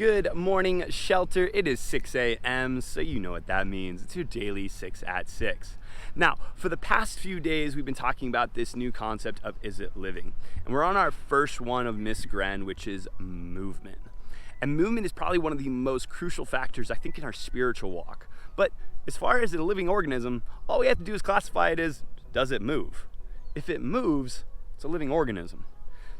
Good morning, Shelter. It is 6 a.m., so you know what that means. It's your daily 6 at 6. Now, for the past few days, we've been talking about this new concept of is it living? And we're on our first one of Miss Gren, which is movement. And movement is probably one of the most crucial factors, I think, in our spiritual walk. But as far as a living organism, all we have to do is classify it as, does it move? If it moves, it's a living organism.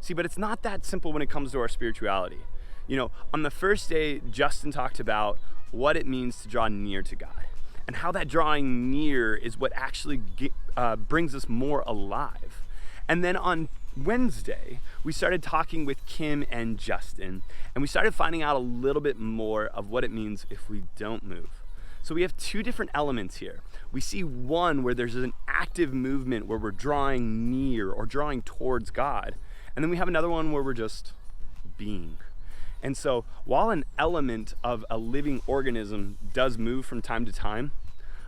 See, but it's not that simple when it comes to our spirituality. You know, on the first day, Justin talked about what it means to draw near to God and how that drawing near is what actually brings us more alive. And then on Wednesday, we started talking with Kim and Justin, and we started finding out a little bit more of what it means if we don't move. So we have two different elements here. We see one where there's an active movement where we're drawing near or drawing towards God. And then we have another one where we're just being. And so while an element of a living organism does move from time to time,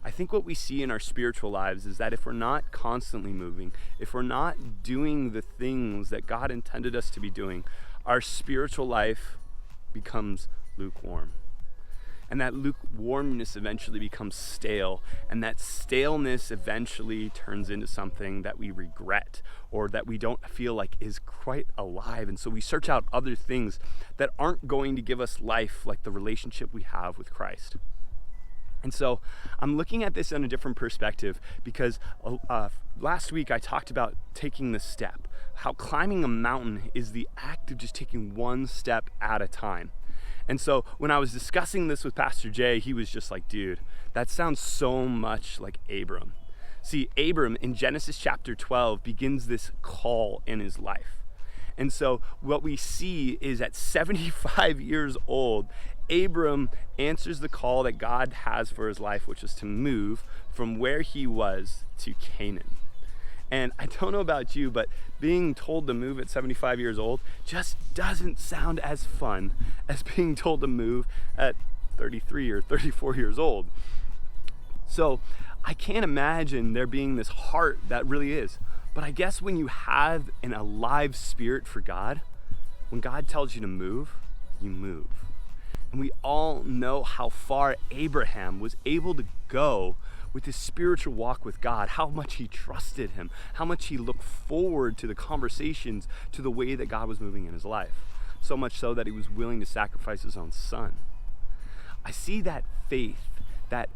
I think what we see in our spiritual lives is that if we're not constantly moving, if we're not doing the things that God intended us to be doing, our spiritual life becomes lukewarm. And that lukewarmness eventually becomes stale, and that staleness eventually turns into something that we regret or that we don't feel like is quite alive. And so we search out other things that aren't going to give us life, like the relationship we have with Christ. And so I'm looking at this in a different perspective because last week I talked about taking the step, how climbing a mountain is the act of just taking one step at a time. And so when I was discussing this with Pastor Jay, he was just like, dude, that sounds so much like Abram. See, Abram in Genesis chapter 12 begins this call in his life. And so what we see is at 75 years old, Abram answers the call that God has for his life, which is to move from where he was to Canaan. And I don't know about you, but being told to move at 75 years old just doesn't sound as fun as being told to move at 33 or 34 years old. So I can't imagine there being this heart that really is. But I guess when you have an alive spirit for God, when God tells you to move, you move. And we all know how far Abraham was able to go with his spiritual walk with God, how much he trusted him, how much he looked forward to the conversations, to the way that God was moving in his life. So much so that he was willing to sacrifice his own son. I see that faith, that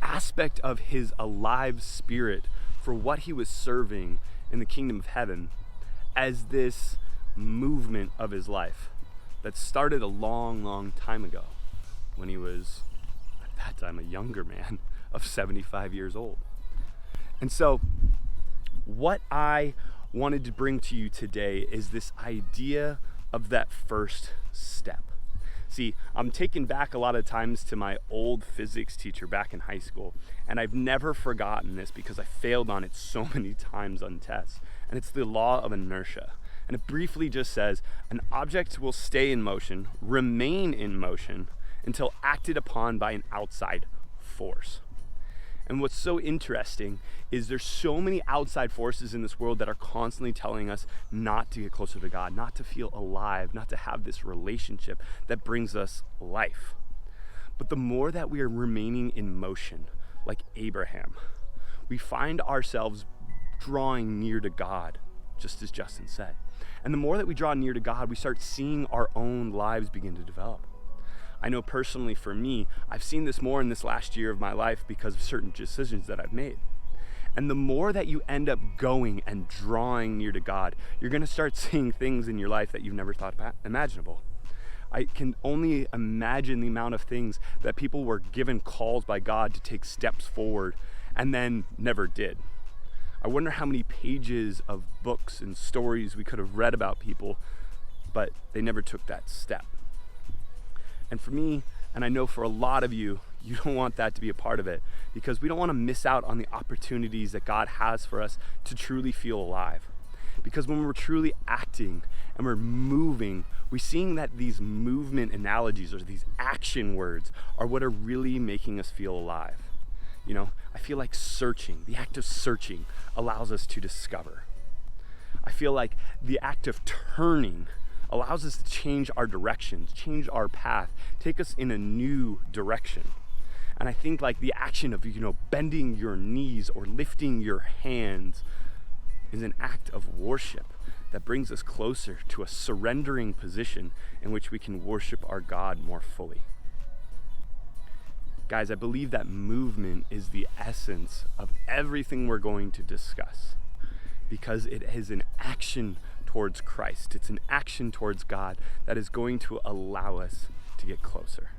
aspect of his alive spirit for what he was serving in the kingdom of heaven as this movement of his life that started a long, long time ago when he was that time a younger man of 75 years old. And so what I wanted to bring to you today is this idea of that first step. See, I'm taken back a lot of times to my old physics teacher back in high school, and I've never forgotten this because I failed on it so many times on tests. And it's the law of inertia. And it briefly just says an object will stay in motion, remain in motion, until acted upon by an outside force. And what's so interesting is there's so many outside forces in this world that are constantly telling us not to get closer to God, not to feel alive, not to have this relationship that brings us life. But the more that we are remaining in motion, like Abraham, we find ourselves drawing near to God, just as Justin said. And the more that we draw near to God, we start seeing our own lives begin to develop. I know personally for me, I've seen this more in this last year of my life because of certain decisions that I've made. And the more that you end up going and drawing near to God, you're going to start seeing things in your life that you've never thought imaginable. I can only imagine the amount of things that people were given calls by God to take steps forward and then never did. I wonder how many pages of books and stories we could have read about people, but they never took that step. And for me, and I know for a lot of you, you don't want that to be a part of it because we don't want to miss out on the opportunities that God has for us to truly feel alive. Because when we're truly acting and we're moving, we're seeing that these movement analogies or these action words are what are really making us feel alive. You know, I feel like searching, the act of searching allows us to discover. I feel like the act of turning allows us to change our directions, change our path, take us in a new direction. And I think like the action of, bending your knees or lifting your hands is an act of worship that brings us closer to a surrendering position in which we can worship our God more fully. Guys, I believe that movement is the essence of everything we're going to discuss, because it is an action towards Christ. It's an action towards God that is going to allow us to get closer.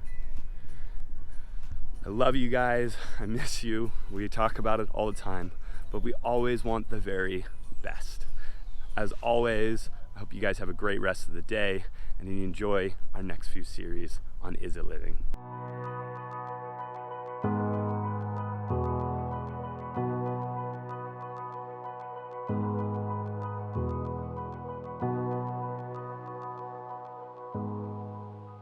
I love you guys. I miss you. We talk about it all the time, but we always want the very best. As always, I hope you guys have a great rest of the day and enjoy our next few series on Is It Living?